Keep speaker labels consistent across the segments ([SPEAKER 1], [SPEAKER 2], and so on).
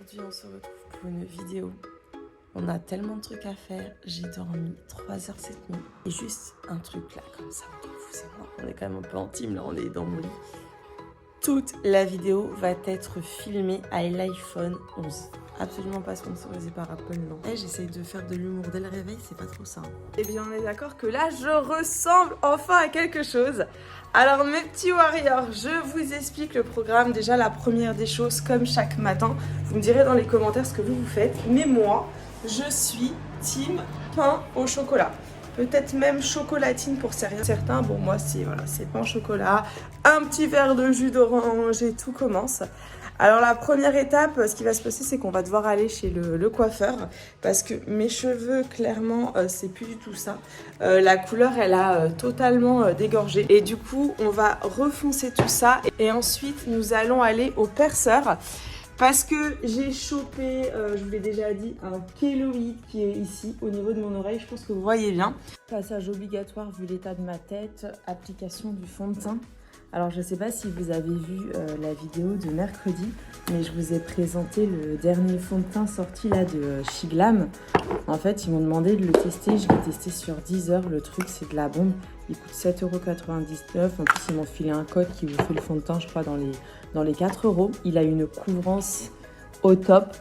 [SPEAKER 1] Aujourd'hui, on se retrouve pour une vidéo. On a tellement de trucs à faire. J'ai dormi 3 heures cette nuit. Et juste un truc là, comme ça, entre vous et moi. On est quand même un peu intime, là, on est dans mon lit. Toute la vidéo va être filmée à l'iPhone 11. Absolument pas sponsorisé par Apple, non. Et j'essaye de faire de l'humour dès le réveil, c'est pas trop ça. Eh bien, on est d'accord que là, je ressemble enfin à quelque chose. Alors, mes petits warriors, je vous explique le programme. Déjà, la première des choses, comme chaque matin, vous me direz dans les commentaires ce que vous faites. Mais moi, je suis team pain au chocolat. Peut-être même chocolatine pour certains. Bon, moi, c'est pain au chocolat, un petit verre de jus d'orange et tout commence. Alors la première étape, ce qui va se passer, c'est qu'on va devoir aller chez le coiffeur parce que mes cheveux, clairement, c'est plus du tout ça. La couleur, elle a totalement dégorgé. Et du coup, on va refoncer tout ça. Et ensuite, nous allons aller au perceur parce que j'ai chopé, je vous l'ai déjà dit, un kéloïde qui est ici, au niveau de mon oreille. Je pense que vous voyez bien. Passage obligatoire vu l'état de ma tête, application du fond de teint. Alors, je ne sais pas si vous avez vu la vidéo de mercredi, mais je vous ai présenté le dernier fond de teint sorti là de Shiglam. En fait, ils m'ont demandé de le tester. Je l'ai testé sur 10 heures. Le truc, c'est de la bombe. Il coûte 7,99 €. En plus, ils m'ont filé un code qui vous fait le fond de teint, je crois, dans les 4 €. Il a une couvrance au top.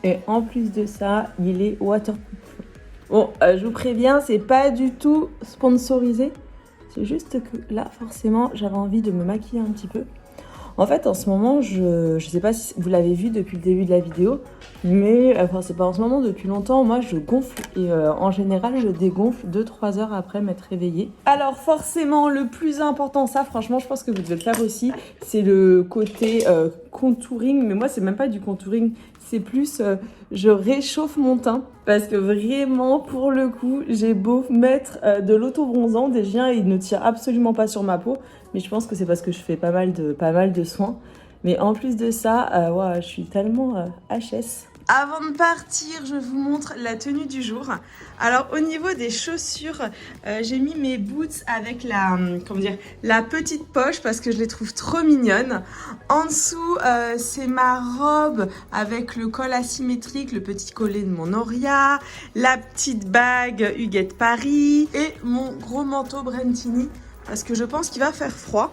[SPEAKER 1] Et en plus de ça, il est waterproof. Bon, je vous préviens, c'est pas du tout sponsorisé. C'est juste que là, forcément, j'avais envie de me maquiller un petit peu. En fait, en ce moment, je sais pas si vous l'avez vu depuis le début de la vidéo, mais enfin, c'est pas en ce moment, depuis longtemps, moi, je gonfle. Et en général, je dégonfle 2-3 heures après m'être réveillée. Alors forcément, le plus important, ça, franchement, je pense que vous devez le faire aussi, c'est le côté contouring. Mais moi, c'est même pas du contouring, c'est plus je réchauffe mon teint. Parce que vraiment, pour le coup, j'ai beau mettre de l'auto-bronzant, déjà, il ne tire absolument pas sur ma peau. Mais je pense que c'est parce que je fais pas mal de soins. Mais en plus de ça, ouais, je suis tellement HS. Avant de partir, je vous montre la tenue du jour. Alors, au niveau des chaussures, j'ai mis mes boots avec la petite poche parce que je les trouve trop mignonnes. En dessous, c'est ma robe avec le col asymétrique, le petit collet de mon Oria, la petite bague Huguette Paris et mon gros manteau Brentini parce que je pense qu'il va faire froid.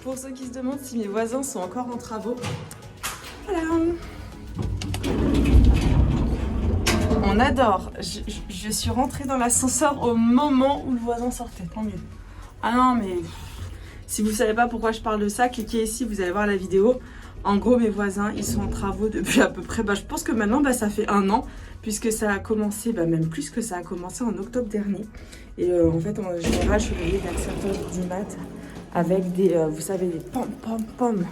[SPEAKER 1] Pour ceux qui se demandent si mes voisins sont encore en travaux. Voilà. On adore. Je suis rentrée dans l'ascenseur au moment où le voisin sortait. Tant mieux. Ah non, mais si vous ne savez pas pourquoi je parle de ça, cliquez ici, vous allez voir la vidéo. En gros, mes voisins, ils sont en travaux depuis à peu près, je pense que maintenant, ça fait 1 an, puisque ça a commencé, même plus que ça a commencé en octobre dernier. Et en fait, en général, je suis réveillée vers 7h du mat avec des, vous savez, des pom.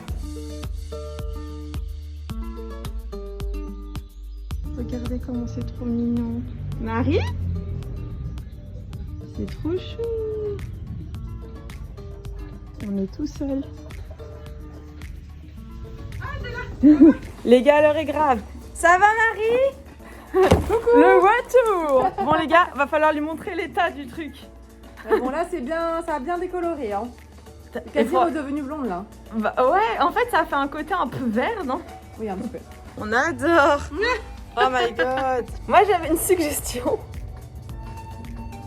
[SPEAKER 1] Regardez comment c'est trop mignon. Marie? C'est trop chou. On est tout seul. Ah, les gars, l'heure est grave. Ça va, Marie? Coucou. Le retour. Bon, les gars, va falloir lui montrer l'état du truc.
[SPEAKER 2] Bon, là, c'est bien, ça a bien décoloré. Hein. Quasi redevenu blonde, là.
[SPEAKER 1] Ouais, en fait, ça a fait un côté un peu vert, non?
[SPEAKER 2] Oui, un petit peu.
[SPEAKER 1] On adore. Oh my god. Moi, j'avais une suggestion.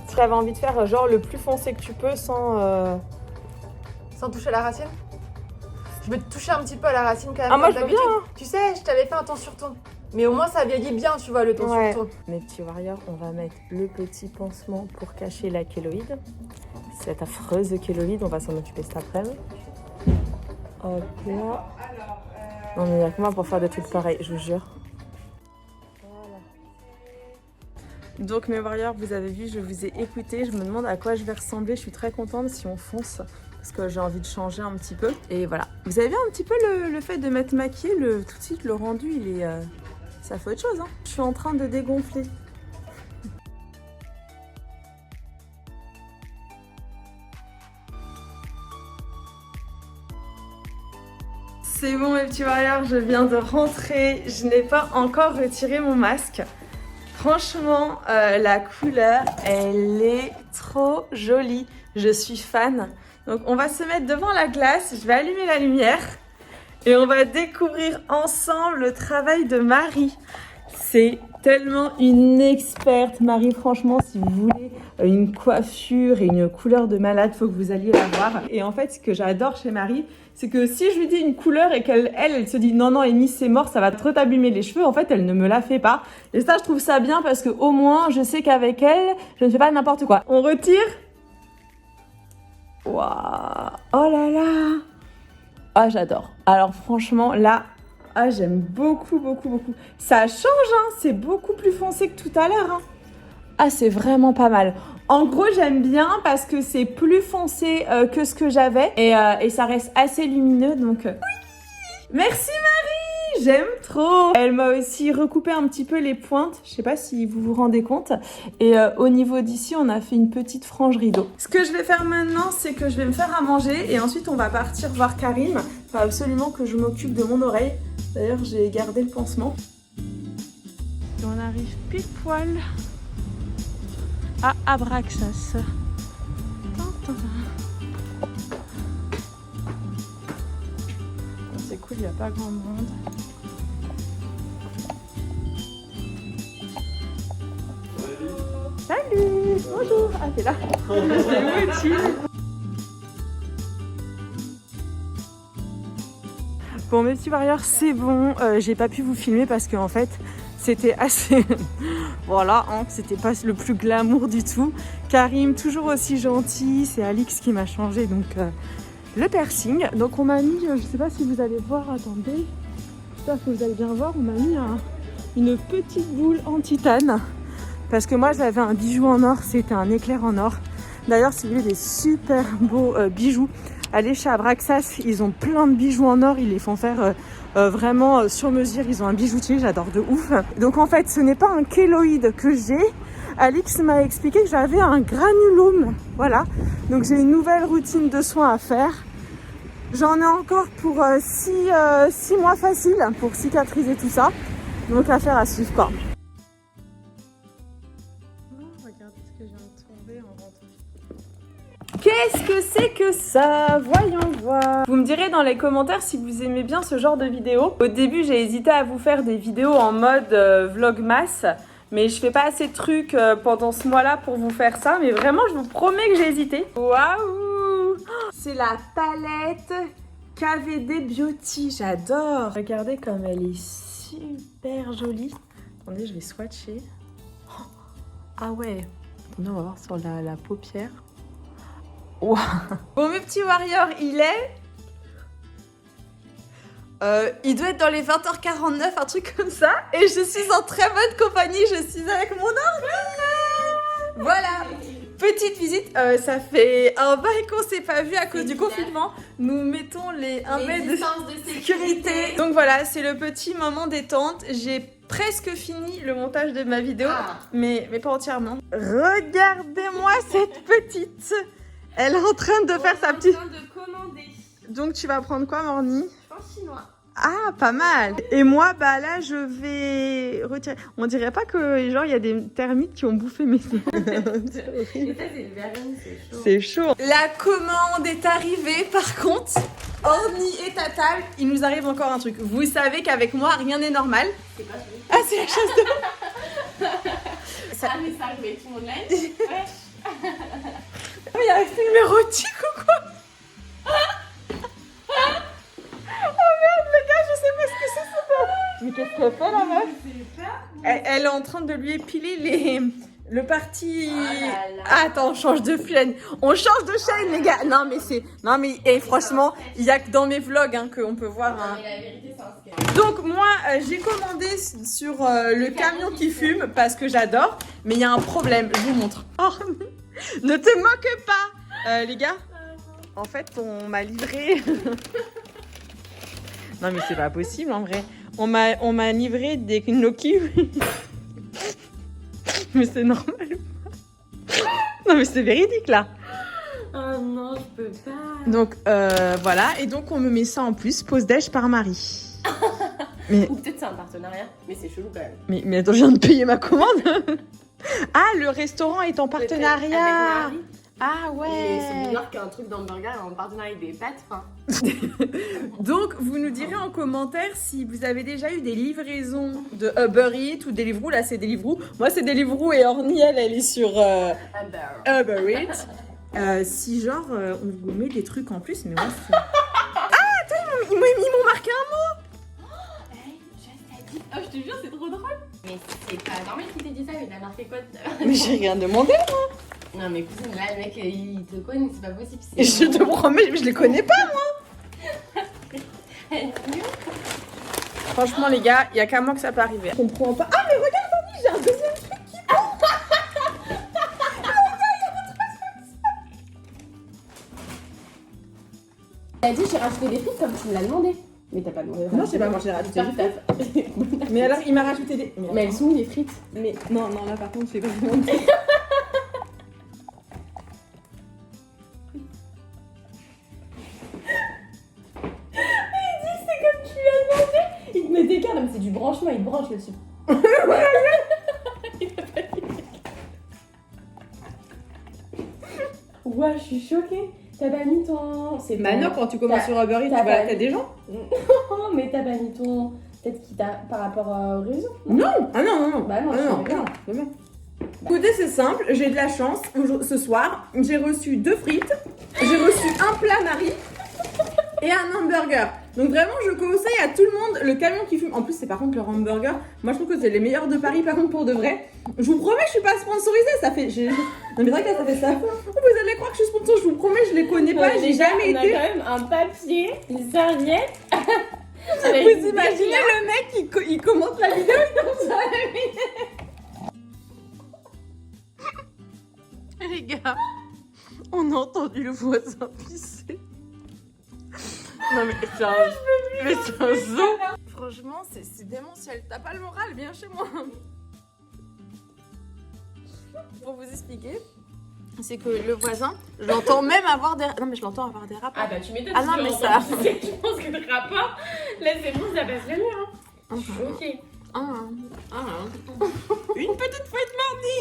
[SPEAKER 1] Tu avais envie de faire genre le plus foncé que tu peux sans...
[SPEAKER 2] Sans toucher à la racine? Je vais te toucher un petit peu à la racine quand même.
[SPEAKER 1] Ah, moi, je veux bien. Hein.
[SPEAKER 2] Tu sais, je t'avais fait un ton sur ton. Mais au moins, ça vieillit bien, tu vois, le ton sur ton.
[SPEAKER 1] Mes petits warriors, on va mettre le petit pansement pour cacher la kéloïde. Cette affreuse kéloïde, on va s'en occuper cet après-midi. Hop là. Non, mais il n'y a que moi pour faire des trucs pareils, je vous jure. Donc mes warriors, vous avez vu, je vous ai écouté, je me demande à quoi je vais ressembler, je suis très contente si on fonce parce que j'ai envie de changer un petit peu. Et voilà, vous avez vu un petit peu le fait de m'être maquillée, tout de suite le rendu, il est, ça fait autre chose. Hein. Je suis en train de dégonfler. C'est bon mes petits warriors, je viens de rentrer, je n'ai pas encore retiré mon masque. Franchement, la couleur, elle est trop jolie. Je suis fan. Donc, on va se mettre devant la glace. Je vais allumer la lumière. Et on va découvrir ensemble le travail de Marie. C'est tellement une experte, Marie. Franchement, si vous voulez une coiffure et une couleur de malade, faut que vous alliez la voir. Et en fait, ce que j'adore chez Marie, c'est que si je lui dis une couleur et elle se dit non, Amy, c'est mort, ça va trop t'abîmer les cheveux, en fait, elle ne me la fait pas. Et ça, je trouve ça bien parce que au moins, je sais qu'avec elle, je ne fais pas n'importe quoi. On retire. Waouh! Oh là là! Ah, j'adore. Alors franchement, là, j'aime beaucoup. Ça change, hein. C'est beaucoup plus foncé que tout à l'heure, hein. Ah, c'est vraiment pas mal. En gros, j'aime bien parce que c'est plus foncé que ce que j'avais et ça reste assez lumineux, donc... Oui. Merci Marie! J'aime trop! Elle m'a aussi recoupé un petit peu les pointes, je sais pas si vous vous rendez compte. Et au niveau d'ici, on a fait une petite frange rideau. Ce que je vais faire maintenant, c'est que je vais me faire à manger et ensuite on va partir voir Karim. Il faut absolument que je m'occupe de mon oreille. D'ailleurs, j'ai gardé le pansement. Et on arrive pile poil à Abraxas. C'est cool, il n'y a pas grand monde. Salut! Bonjour! Ah, t'es là! Où es-tu? Bon, mes petits warriors, c'est bon. J'ai pas pu vous filmer parce qu'en fait, c'était assez... voilà, hein, c'était pas le plus glamour du tout. Karim, toujours aussi gentil. C'est Alix qui m'a changé, donc... le piercing. Donc on m'a mis, je sais pas si vous allez voir, attendez, j'espère que vous allez bien voir, on m'a mis une petite boule en titane parce que moi j'avais un bijou en or, c'était un éclair en or. D'ailleurs, si vous voulez des super beaux bijoux, allez chez Abraxas, ils ont plein de bijoux en or, ils les font faire vraiment sur mesure, ils ont un bijoutier, j'adore de ouf. Donc en fait, ce n'est pas un kéloïde que j'ai. Alix m'a expliqué que j'avais un granulome, voilà. Donc j'ai une nouvelle routine de soins à faire. J'en ai encore pour 6 mois facile pour cicatriser tout ça. Donc affaire à suivre quoi. Oh, regardez ce que je viens de trouver en rentrant. Qu'est-ce que c'est que ça? Voyons voir. Vous me direz dans les commentaires si vous aimez bien ce genre de vidéos. Au début, j'ai hésité à vous faire des vidéos en mode vlogmas. Mais je fais pas assez de trucs pendant ce mois-là pour vous faire ça. Mais vraiment, je vous promets que j'ai hésité. Waouh! C'est la palette KVD Beauty. J'adore. Regardez comme elle est super jolie. Attendez, je vais swatcher. Oh, ah ouais. Attendez, on va voir sur la paupière. Wow. Bon, mes petits warriors, il doit être dans les 20h49, un truc comme ça. Et je suis en très bonne compagnie. Je suis avec mon ordi. Voilà. Petite visite. Ça fait un bail qu'on s'est pas vu à cause du confinement. Nous mettons les 1 mètre de sécurité. Donc voilà, c'est le petit moment détente. J'ai presque fini le montage de ma vidéo. Mais pas entièrement. Regardez-moi cette petite. Elle est en train de faire sa petite...
[SPEAKER 2] de commander.
[SPEAKER 1] Donc tu vas prendre quoi, Morny?
[SPEAKER 2] Chinois.
[SPEAKER 1] Ah, pas mal. Et moi, bah là, je vais retirer. On dirait pas que genre il y a des termites qui ont bouffé mes. C'est chaud. La commande est arrivée. Par contre, Orny est à table. Il nous arrive encore un truc. Vous savez qu'avec moi, rien n'est normal.
[SPEAKER 2] C'est pas celui.
[SPEAKER 1] Ah, c'est la chasse de.
[SPEAKER 2] Ah, mais ça arrive, tout le monde l'aime. Ouais.
[SPEAKER 1] Mais il y a un film érotique ou quoi? Mais qu'est-ce qu'elle fait la meuf? Elle est en train de lui épiler le parti. Ah, attends, on change de chaîne. On change de chaîne, les gars. Non mais c'est. Non mais franchement, il y a que dans mes vlogs hein, qu'on peut voir. Hein.
[SPEAKER 2] Mais la vérité, c'est un scam.
[SPEAKER 1] Donc moi, j'ai commandé sur le camion qui fume parce que j'adore. Mais il y a un problème. Je vous montre. Oh, ne te moque pas, les gars. En fait, on m'a livré. Non mais c'est pas possible en vrai. On m'a livré des gnocchis. Mais c'est normal ou pas? Non mais c'est véridique là.
[SPEAKER 2] Oh non, je peux pas.
[SPEAKER 1] Donc voilà, et donc on me met ça en plus, pause déj par Marie. Mais...
[SPEAKER 2] Ou peut-être c'est un partenariat, mais c'est chelou quand même.
[SPEAKER 1] Mais attends, je viens de payer ma commande. Ah, le restaurant est en partenariat. Ah ouais.
[SPEAKER 3] Mais c'est bizarre qu'un truc d'hamburger en partenariat avec des pâtes, enfin.
[SPEAKER 2] Donc, vous nous direz en commentaire si vous avez déjà eu des livraisons de Uber Eats ou Deliveroo. Là, c'est Deliveroo. Moi, c'est Deliveroo et Orny, elle est sur Uber Eats. Si genre, on vous met des trucs en plus, mais moi, c'est... Ah, attends, ils m'ont marqué un mot.
[SPEAKER 3] Oh, je te jure, c'est trop drôle. Mais c'est pas normal qu'il t'ait dit ça, mais il a marqué quoi tout à l'heure?
[SPEAKER 2] Mais j'ai rien demandé.
[SPEAKER 3] Non, mais cousine, là, le mec, il te connaît, c'est pas possible.
[SPEAKER 2] Et je te promets, je les connais pas, moi. Franchement, les gars, il y a qu'à moi que ça peut arriver. Je comprends pas. Ah, mais regarde, Orny, j'ai un deuxième truc qui
[SPEAKER 3] Il a dit, j'ai rajouté des frites comme tu me l'as demandé. Mais t'as pas demandé.
[SPEAKER 2] Non, je sais pas, moi j'ai rajouté des frites. Mais alors, il m'a rajouté des...
[SPEAKER 3] Mais elles sont où les frites?
[SPEAKER 2] Mais non, là par contre, je vais pas demander.
[SPEAKER 3] Il te met des cartes, mais c'est du branchement, il te branche le dessus. Ouais, je suis choquée. T'as pas mis ton. C'est
[SPEAKER 2] Bah non, quand tu commences sur Uber Eats, tu
[SPEAKER 3] t'as
[SPEAKER 2] vas à la
[SPEAKER 3] pas-
[SPEAKER 2] tête des gens.
[SPEAKER 3] Non, mais t'as pas mis ton. Peut-être qu'il t'a. Par rapport au réseau.
[SPEAKER 2] Non. Ah non.
[SPEAKER 3] Bah non,
[SPEAKER 2] Ah
[SPEAKER 3] je
[SPEAKER 2] non,
[SPEAKER 3] savais
[SPEAKER 2] non, c'est bon. Écoutez, c'est simple, j'ai de la chance. Ce soir, j'ai reçu 2 frites, j'ai reçu un plat Marie et un hamburger. Donc vraiment, je conseille à tout le monde le camion qui fume. En plus, c'est par contre leur hamburger. Moi, je trouve que c'est les meilleurs de Paris, par contre, pour de vrai. Je vous promets, je suis pas sponsorisée. Ça fait. Non, mais c'est vrai que là, ça fait ça. Vous allez croire que je suis sponsor. Je vous promets, je les connais pas. J'ai jamais
[SPEAKER 3] On a
[SPEAKER 2] été.
[SPEAKER 3] quand même un papier, une serviette.
[SPEAKER 2] Vous imaginez le mec il commente la vidéo comme ça. Les gars, on a entendu le voisin pisser. Non mais c'est un zoo. Franchement, c'est démentiel. T'as pas le moral, viens chez moi. Pour vous expliquer, c'est que le voisin, je l'entends même avoir des... Non mais je l'entends avoir des rapports.
[SPEAKER 3] Ah bah tu m'étonnes.
[SPEAKER 2] Ah non, mais ça-
[SPEAKER 3] Je pense que le rapport. Là c'est bon, ça passe le mur. Hein. Ok.
[SPEAKER 2] Une petite fouette mardi.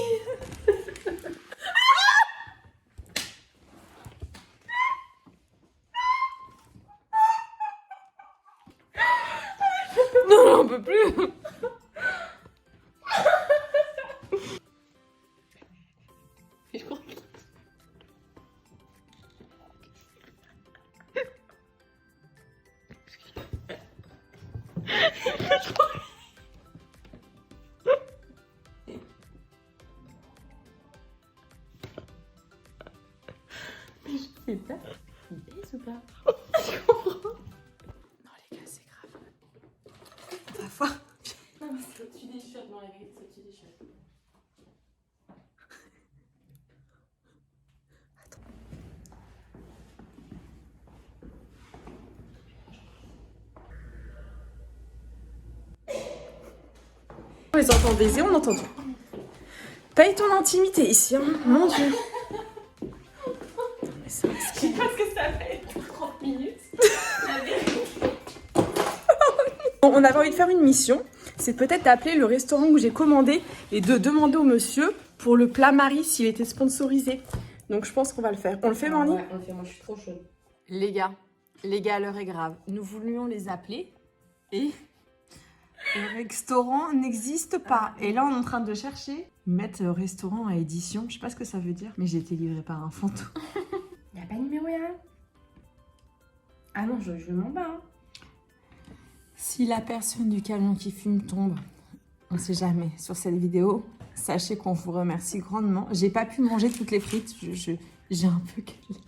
[SPEAKER 2] Non, on peut plus.
[SPEAKER 3] Je crois que.
[SPEAKER 2] C'est pas.
[SPEAKER 3] Il baisse ou pas?
[SPEAKER 2] Non les gars, c'est grave. Ta foi.
[SPEAKER 3] Non mais c'est au-dessus des chiottes, non la vérité c'est au-dessus des chiottes.
[SPEAKER 2] On les entend baiser, on entend tout. Paye ton intimité ici, hein. Mon Dieu. Non, mais c'est un
[SPEAKER 3] Je sais pas ce que ça fait 30 minutes. La vérité.
[SPEAKER 2] On avait envie de faire une mission, c'est peut-être d'appeler le restaurant où j'ai commandé et de demander au monsieur pour le plat Marie s'il était sponsorisé. Donc je pense qu'on va le faire. On le fait, Marnie?
[SPEAKER 3] Ouais, on le fait, moi je suis trop chaude.
[SPEAKER 2] Les gars, l'heure est grave. Nous voulions les appeler et le restaurant n'existe pas. Et là, on est en train de chercher. Mettre restaurant à édition, je sais pas ce que ça veut dire, mais j'ai été livrée par un fantôme.
[SPEAKER 3] Y'a pas de numéro là? Ah non, je m'en bats. Hein.
[SPEAKER 2] Si la personne du camion qui fume tombe, on sait jamais, sur cette vidéo, sachez qu'on vous remercie grandement. J'ai pas pu manger toutes les frites, j'ai un peu calé.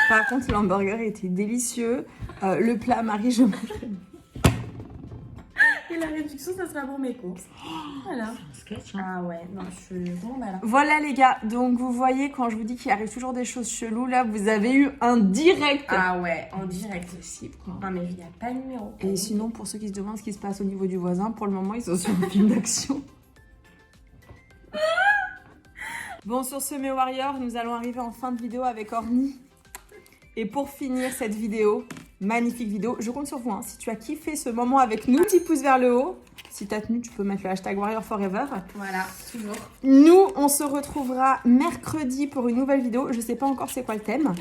[SPEAKER 2] Par contre, l'hamburger était délicieux. Le plat Marie, je mangerai.
[SPEAKER 3] Et la réduction, ça sera pour mes courses. Voilà.
[SPEAKER 2] Sketch,
[SPEAKER 3] Ah ouais, non, je suis vraiment malade.
[SPEAKER 2] Voilà les gars, donc vous voyez quand je vous dis qu'il arrive toujours des choses cheloues, là vous avez eu un direct.
[SPEAKER 3] Ah ouais, en direct aussi. Non mais il n'y a pas de numéro.
[SPEAKER 2] Et sinon pour ceux qui se demandent ce qui se passe au niveau du voisin, pour le moment ils sont sur un film d'action. Bon sur ce mes warriors, nous allons arriver en fin de vidéo avec Orny. Et pour finir cette vidéo, magnifique vidéo. Je compte sur vous, hein. Si tu as kiffé ce moment avec nous, petit pouce vers le haut. Si t'as tenu, tu peux mettre le hashtag Warrior Forever.
[SPEAKER 3] Voilà, toujours.
[SPEAKER 2] Nous, on se retrouvera mercredi pour une nouvelle vidéo. Je sais pas encore c'est quoi le thème.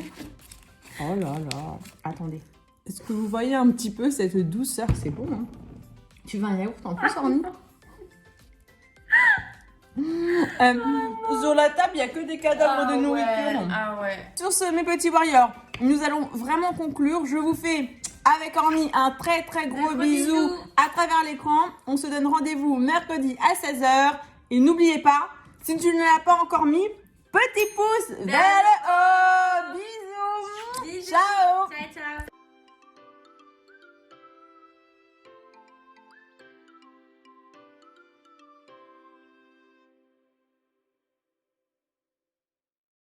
[SPEAKER 2] Oh là là. Attendez. Est-ce que vous voyez un petit peu cette douceur? C'est bon, hein. Tu veux un yaourt en plus, Orny? Sur la table, il n'y a que des cadavres de nourriture.
[SPEAKER 3] Ah ouais.
[SPEAKER 2] Sur ce, mes petits warriors, nous allons vraiment conclure. Je vous fais, avec Orny, un très très gros bisou à travers l'écran. On se donne rendez-vous mercredi à 16h. Et n'oubliez pas, si tu ne l'as pas encore mis, petit pouce vers le haut. Bisous.
[SPEAKER 3] Bisous.
[SPEAKER 2] Ciao.
[SPEAKER 3] Ciao, ciao.